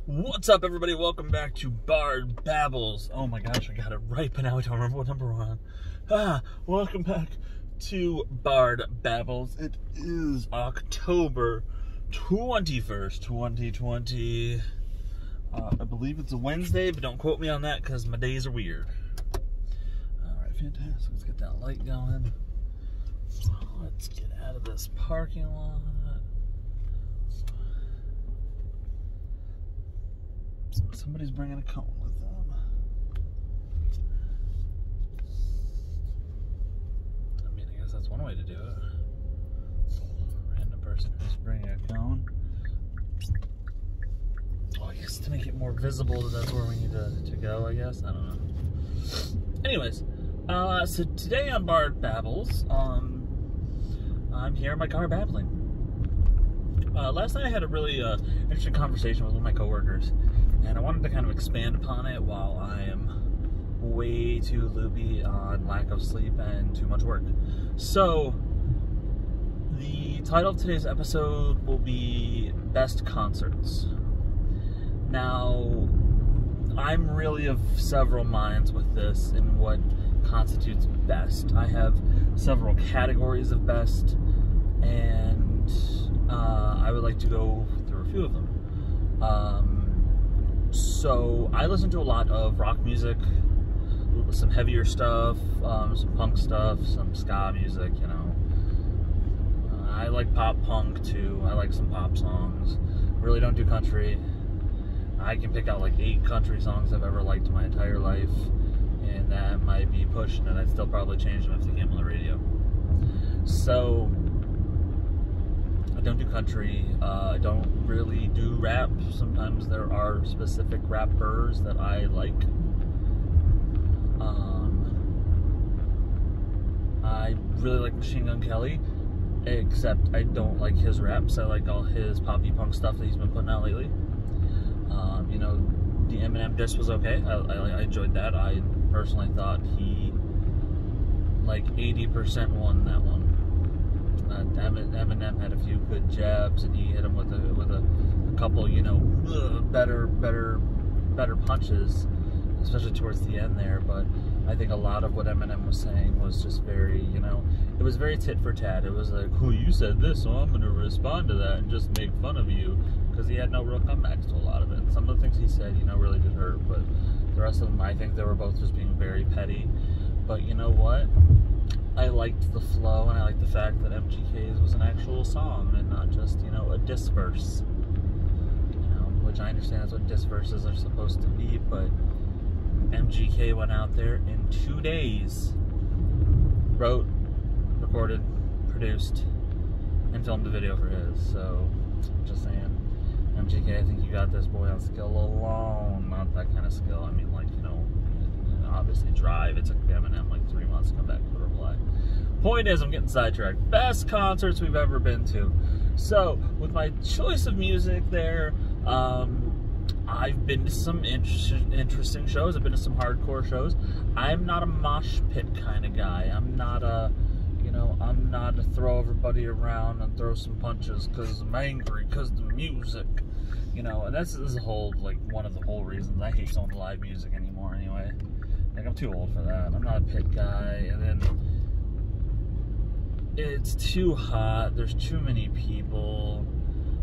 What's up, everybody? Welcome back to Babbles. Oh my gosh, I got it right, but now I don't remember what number we're on. Welcome back to Babbles. It is October 21st, 2020. I believe it's a Wednesday, but don't quote me on that because my days are weird. Alright, fantastic. Let's get that light going. Let's get out of this parking lot. Somebody's bringing a cone with them. I mean, I guess that's one way to do it. Random person who's bringing a cone. Oh, I guess to make it more visible that that's where we need to go, I guess. I don't know. Anyways, so today on Babbles, I'm here in my car babbling. Last night I had a really interesting conversation with one of my coworkers, and I wanted to kind of expand upon it while I am way too loopy on lack of sleep and too much work. So, the title of today's episode will be Best Concerts. Now, I'm really of several minds with this in what constitutes best. I have several categories of best, and I would like to go through a few of them. So I listen to a lot of rock music, some heavier stuff, some punk stuff, some ska music, you know. I like pop punk too. I like some pop songs. Really don't do country. I can pick out like 8 country songs I've ever liked in my entire life, and that might be pushing it. I'd still probably change them if they came on the radio. So I don't do country. I don't really do rap. Sometimes there are specific rappers that I like. I really like Machine Gun Kelly, except I don't like his raps. I like all his poppy punk stuff that he's been putting out lately. You know, the Eminem diss was okay. I enjoyed that. I personally thought he, like, 80% won that one. Eminem had a few good jabs, and he hit him with a couple, you know, better punches, especially towards the end there. But I think a lot of what Eminem was saying was just very, you know, it was very tit for tat. It was like, "Oh, you said this, so I'm going to respond to that and just make fun of you," because he had no real comebacks to a lot of it. Some of the things he said, you know, really did hurt, but the rest of them, I think they were both just being very petty. But you know what? I liked the flow, and I liked the fact that MGK's was an actual song and not just, you know, a diss verse. You know, which I understand that's what diss verses are supposed to be, but MGK went out there in 2 days, wrote, recorded, produced, and filmed a video for his. So, just saying, MGK, I think you got this boy on skill alone, not that kind of skill. I mean, like, you know, obviously Drive, it took Eminem like 3 months to come back with a reply. Point is, I'm getting sidetracked. Best concerts we've ever been to. So, with my choice of music there, I've been to some interesting shows. I've been to some hardcore shows. I'm not a mosh pit kind of guy. I'm not a, you know, I'm not to throw everybody around and throw some punches because I'm angry because the music, you know. And this is a whole, like, one of the whole reasons I hate going to live music anymore anyway. Like, I'm too old for that. I'm not a pit guy, and then it's too hot. There's too many people.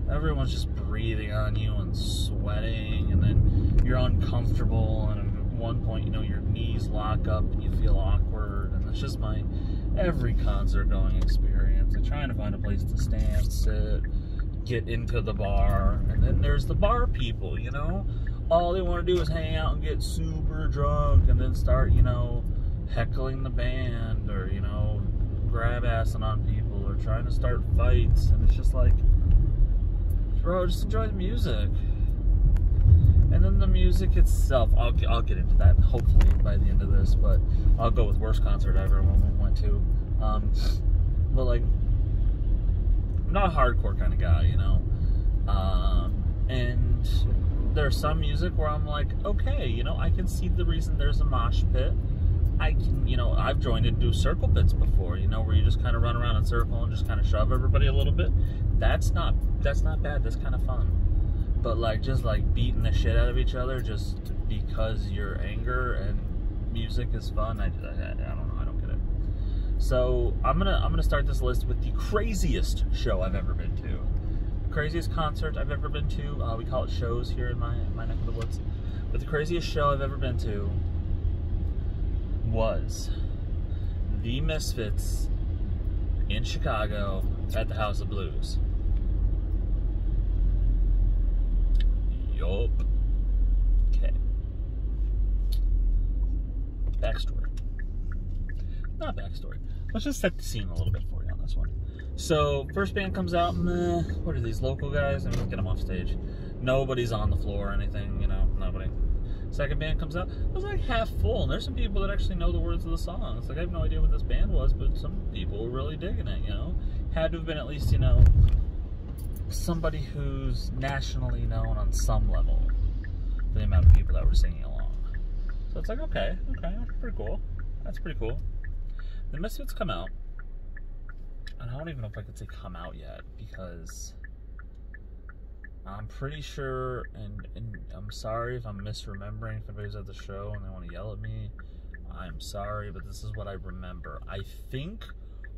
Everyone's just breathing on you and sweating, and then you're uncomfortable, and at one point, you know, your knees lock up and you feel awkward, and it's just my every concert going experience. I'm trying to find a place to stand, sit, get into the bar, and then there's the bar people, you know? All they want to do is hang out and get super drunk and then start, you know, heckling the band or, you know, grab-assing on people or trying to start fights. And it's just like, bro, just enjoy the music. And then the music itself, I'll get into that hopefully by the end of this, but I'll go with worst concert I ever went to. But, like, I'm not a hardcore kind of guy, you know? And there's some music where I'm like, okay, you know, I can see the reason there's a mosh pit. I can, you know, I've joined into circle pits before, you know, where you just kind of run around in a circle and just kind of shove everybody a little bit. That's not bad. That's kind of fun. but like just like beating the shit out of each other just because your anger and music is fun. I don't know. I don't get it. So I'm gonna start this list with the craziest show I've ever been to. Craziest concert I've ever been to. We call it shows here in my neck of the woods. But the craziest show I've ever been to was the Misfits in Chicago at the House of Blues. Yup. Okay. Backstory. Not backstory. Let's just set the scene a little bit for you on this one. So, first band comes out, meh, what are these, local guys? I'm gonna get them off stage. Nobody's on the floor or anything, you know, nobody. Second band comes out, it was like half full, and there's some people that actually know the words of the song. It's like, I have no idea what this band was, but some people were really digging it, you know? Had to have been at least, you know, somebody who's nationally known on some level for the amount of people that were singing along. So it's like, okay, that's pretty cool. That's pretty cool. The Misfits come out, and I don't even know if I could say come out yet, because I'm pretty sure, and I'm sorry if I'm misremembering, if anybody's at the show and they want to yell at me, I'm sorry, but this is what I remember. I think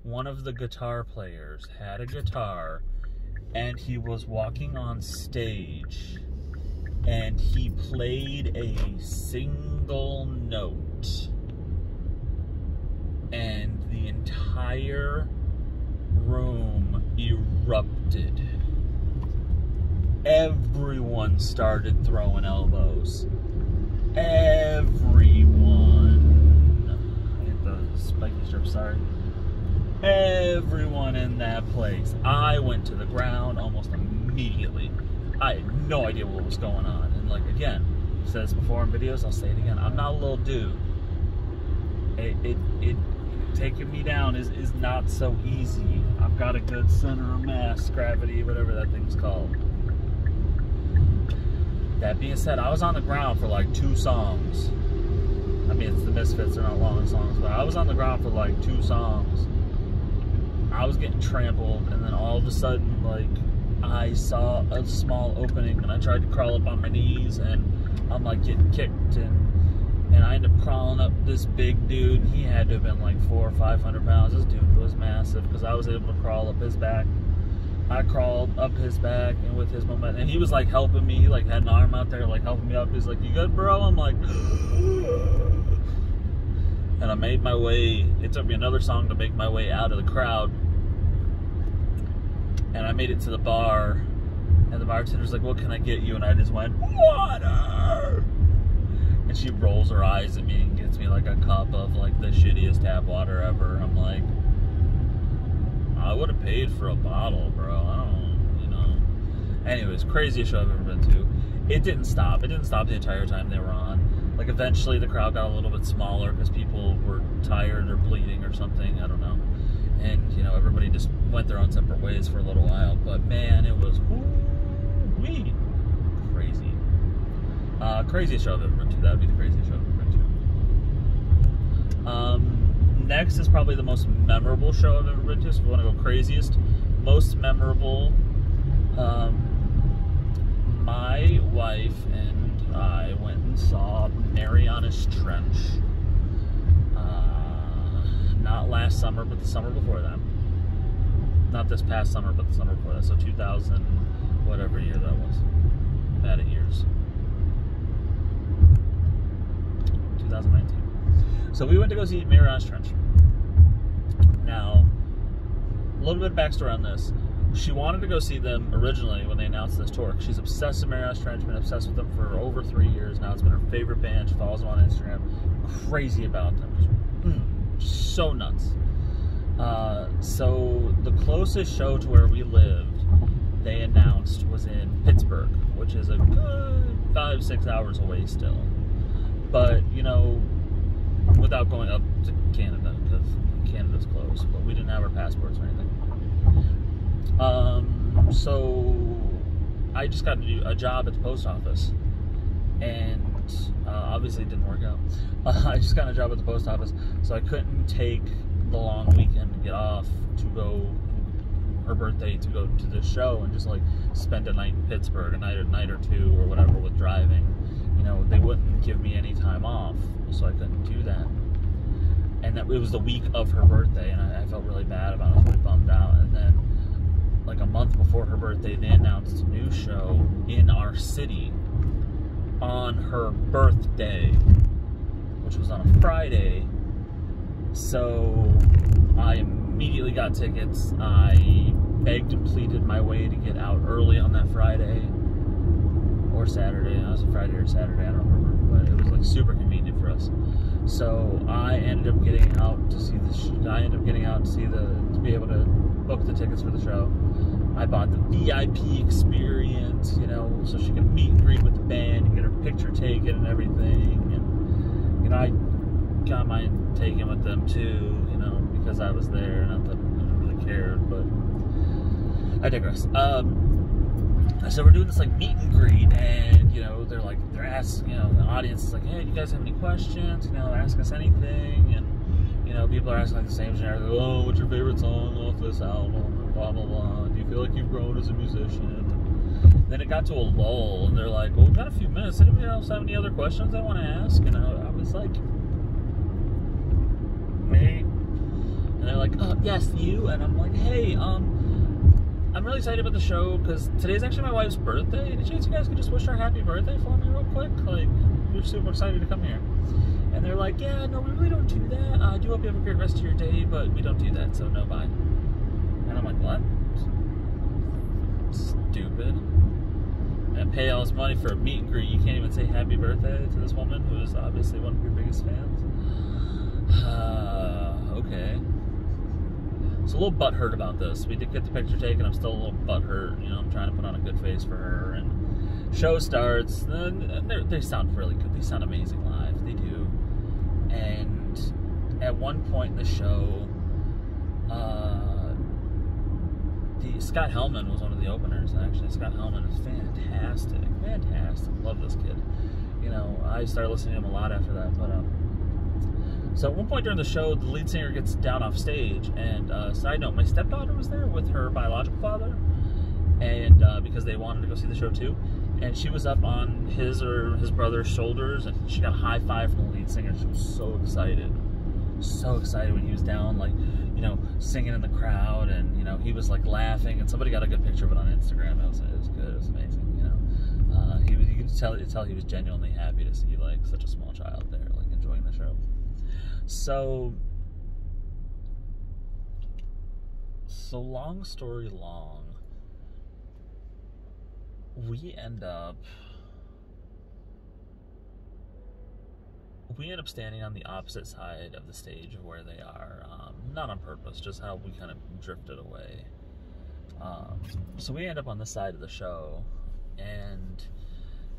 one of the guitar players had a guitar, and he was walking on stage, and he played a single note, and the entire room erupted. Everyone started throwing elbows. Everyone. I hit the spiky strip, sorry. Everyone in that place. I went to the ground almost immediately. I had no idea what was going on. And like, again, I've said this before in videos, I'll say it again. I'm not a little dude. It taking me down is not so easy. I've got a good center of mass, gravity, whatever that thing's called. That being said, I was on the ground for like 2 songs. I mean, it's the Misfits, they're not long songs, but I was on the ground for like 2 songs. I was getting trampled, and then all of a sudden, like, I saw a small opening, and I tried to crawl up on my knees, and I'm like getting kicked, and I ended up crawling up this big dude. He had to have been like 400 or 500 pounds. This dude was massive, because I was able to crawl up his back. I crawled up his back, and with his momentum, and he was like helping me. He like had an arm out there, like helping me up. He's like, "You good, bro?" I'm like, and I made my way. It took me another song to make my way out of the crowd, and I made it to the bar, and the bartender's like, "What can I get you?" And I just went, "Water!" And she rolls her eyes at me and gets me like a cup of like the shittiest tap water ever. I'm like, I would have paid for a bottle, bro. I don't, you know. Anyways, craziest show I've ever been to. It didn't stop. It didn't stop the entire time they were on. Like, eventually the crowd got a little bit smaller because people were tired or bleeding or something. I don't know. And, you know, everybody just went their own separate ways for a little while. But, man, it was woo-wee. Crazy. Craziest show I've ever been to. That would be the craziest show I've ever been to. Next is probably the most memorable show I've ever been to. So if we want to go craziest, most memorable, my wife and I went and saw Marianas Trench. Not last summer, but the summer before that. Not this past summer, but the summer before that. So 2000, whatever year that was. Bad at years. 2019. So we went to go see Marianas Trench. Now, a little bit of backstory on this. She wanted to go see them originally when they announced this tour. She's obsessed with Marianas Trench, been obsessed with them for over 3 years now. It's been her favorite band. She follows them on Instagram. Crazy about them. Just so nuts. So the closest show to where we lived, they announced, was in Pittsburgh, which is a good 5-6 hours away still. But, you know, without going up to Canada, because Canada's closed, but we didn't have our passports or anything. So I just got a job at the post office, and obviously it didn't work out. I just got a job at the post office, so I couldn't take the long weekend to get off to go her birthday to go to the show and just like spend a night in Pittsburgh, a night or two or whatever with driving. You know, they wouldn't give me any time off, so I couldn't do that. And that it was the week of her birthday, and I felt really bad about it. I was really bummed out. And then, like a month before her birthday, they announced a new show in our city on her birthday, which was on a Friday. So I immediately got tickets. I begged and pleaded my way to get out early on that Friday or Saturday. It was a Friday or Saturday, I don't remember, but it was like super convenient for us. So I ended up getting out to see to be able to book the tickets for the show. I bought the VIP experience, you know, so she could meet and greet with the band and get her picture taken and everything. And, you know, I got mine taken with them too, you know, because I was there. Not that I really cared, but I digress. So we're doing this like meet and greet, and you know, they're asking, you know, the audience is like, hey, do you guys have any questions? You know, ask us anything. And you know, people are asking like the same generic, oh, what's your favorite song off this album? And blah blah blah. Do you feel like you've grown as a musician? And then it got to a lull, and they're like, well, we've got a few minutes. Anybody else have any other questions they want to ask? And I was like, me. And they're like, yes, you. And I'm like, hey, I'm really excited about the show because today's actually my wife's birthday. Any chance you guys could just wish her happy birthday for me real quick? Like, we're super excited to come here. And they're like, yeah, no, we really don't do that. I do hope you have a great rest of your day, but we don't do that, so no bye. And I'm like, what? Stupid. And pay all this money for a meet and greet. You can't even say happy birthday to this woman who is obviously one of your biggest fans. Okay. So a little butthurt about this. We did get the picture taken. I'm still a little butthurt. You know, I'm trying to put on a good face for her. And show starts. And they sound really good. They sound amazing live. They do. And at one point in the show, Scott Hellman was one of the openers. Actually, Scott Hellman is fantastic. Fantastic. Love this kid. You know, I started listening to him a lot after that. But so at one point during the show, the lead singer gets down off stage, and side note, my stepdaughter was there with her biological father, and because they wanted to go see the show too, and she was up on his or his brother's shoulders, and she got a high five from the lead singer. She was so excited when he was down, like, you know, singing in the crowd, and you know, he was like laughing, and somebody got a good picture of it on Instagram. It was good. It was amazing. You know, you could tell he was genuinely happy to see like such a small child there, like enjoying the show. So long story long, we end up standing on the opposite side of the stage of where they are, not on purpose, just how we kind of drifted away. So we end up on this side of the show, and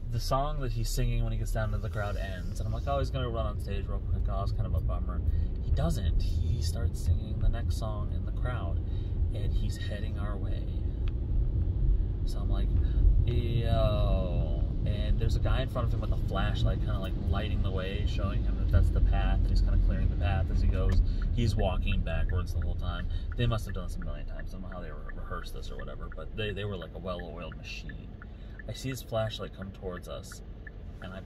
the song that he's singing when he gets down to the crowd ends, and I'm like, oh, he's gonna run on stage real quick. Oh, it's kind of a bummer. He doesn't. He starts singing the next song in the crowd, and he's heading our way. So I'm like, yo. And there's a guy in front of him with a flashlight, kind of like lighting the way, showing him that that's the path, and he's kind of clearing the path as he goes. He's walking backwards the whole time. They must have done this a million times. I don't know how they rehearsed this or whatever, but they were like a well-oiled machine. I see his flashlight come towards us, and I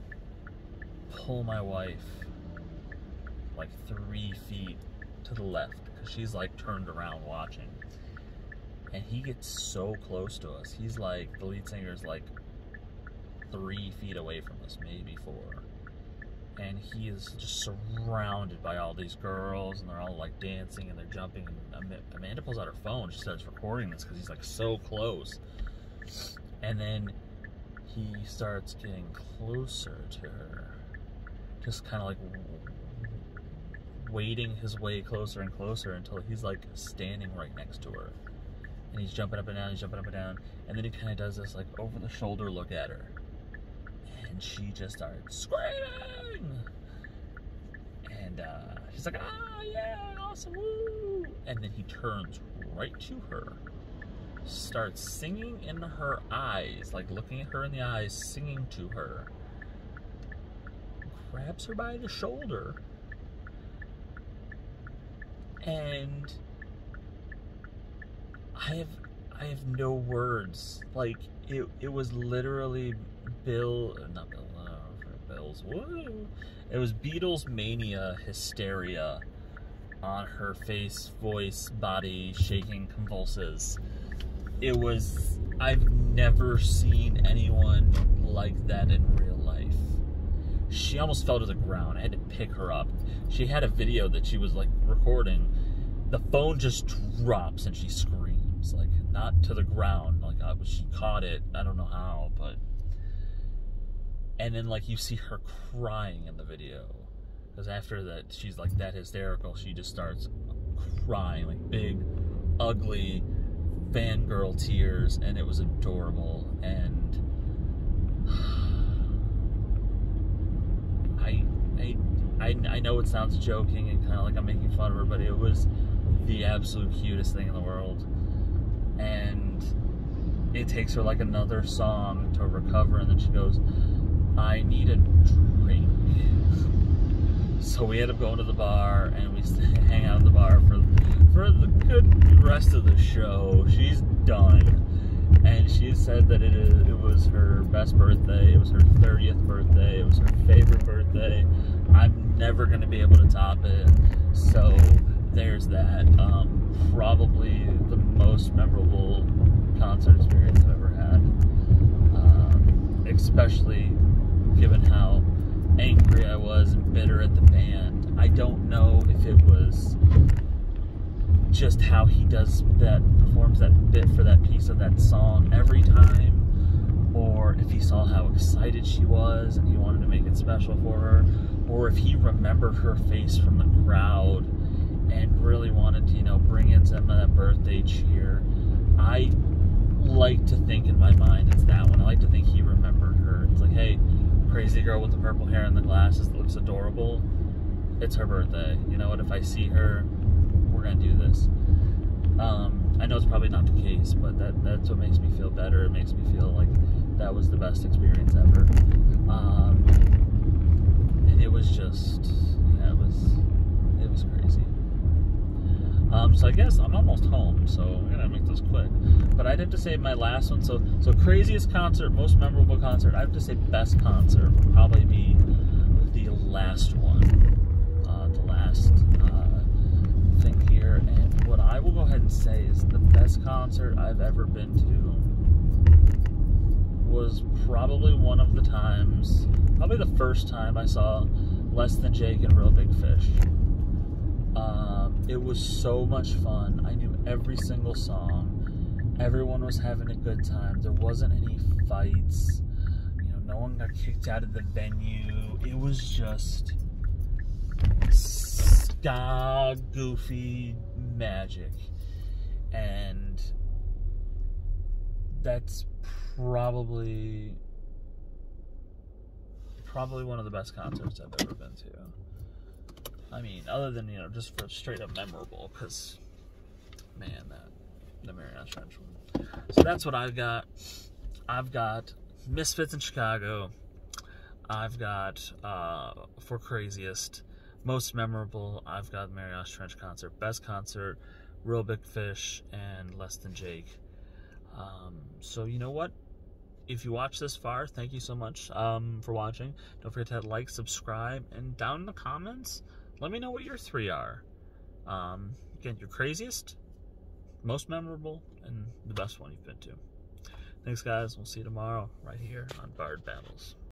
pull my wife like 3 feet to the left, because she's like turned around watching. And he gets so close to us. He's like, the lead singer's like 3 feet away from us, maybe 4. And he is just surrounded by all these girls, and they're all like dancing and they're jumping. And Amanda pulls out her phone. She starts recording this because he's like so close. And then he starts getting closer to her, just kind of like wading his way closer and closer until he's like standing right next to her. And he's jumping up and down, and then he kind of does this like over the shoulder look at her. And she just starts screaming. And she's like, ah, yeah, awesome, woo. And then he turns right to her, starts singing in her eyes, like looking at her in the eyes, singing to her, grabs her by the shoulder, and I have no words. Like, it was literally not Bill, Bills, woo! It was Beatles mania hysteria on her face, voice, body, shaking convulses. It was, I've never seen anyone like that in real life. She almost fell to the ground. I had to pick her up. She had a video that she was like recording. The phone just drops and she screams, like not to the ground. Like she caught it. I don't know how, but. And then like you see her crying in the video, because after that she's like that hysterical. She just starts crying, like big, ugly fangirl tears, and it was adorable. And I know it sounds joking and kind of like I'm making fun of her, but it was the absolute cutest thing in the world. And it takes her like another song to recover, and then she goes, I need a drink. So we end up going to the bar, and we hang out at the bar for the good rest of the show. She's done. And she said that it was her best birthday. It was her 30th birthday. It was her favorite birthday. I'm never going to be able to top it. So there's that. Probably the most memorable concert experience I've ever had. Especially given how angry I was and bitter at the band. I don't know if it was just how he performs that bit for that piece of that song every time, or if he saw how excited she was and he wanted to make it special for her, or if he remembered her face from the crowd and really wanted to, bring in some of that birthday cheer. I like to think in my mind it's that one. I like to think he remembered her. It's like, hey, crazy girl with the purple hair and the glasses that looks adorable, it's her birthday. You know what, if I see her, we're gonna do this. I know it's probably not the case, but that's what makes me feel better. It makes me feel like that was the best experience ever. And it was just, yeah, it was crazy. So I guess I'm almost home, so I'm gonna make this quick. But I'd have to say my last one, so craziest concert, most memorable concert, I have to say best concert would probably be the last one. The last thing here. And what I will go ahead and say is the best concert I've ever been to was probably one of the times, probably the first time I saw Less Than Jake and Real Big Fish. It was so much fun. I knew every single song. Everyone was having a good time. There wasn't any fights. No one got kicked out of the venue. It was just ska, goofy magic. And that's probably one of the best concerts I've ever been to. I mean, other than, just for straight up memorable, because, man, the Marianas Trench one. So that's what I've got. I've got Misfits in Chicago. I've got, for craziest, most memorable, I've got the Marianas Trench concert. Best concert, Real Big Fish and Less Than Jake. So you know what? If you watch this far, thank you so much for watching. Don't forget to hit like, subscribe, and down in the comments, let me know what your 3 are. Again, your craziest, most memorable, and the best one you've been to. Thanks, guys. We'll see you tomorrow right here on Bard Babbles.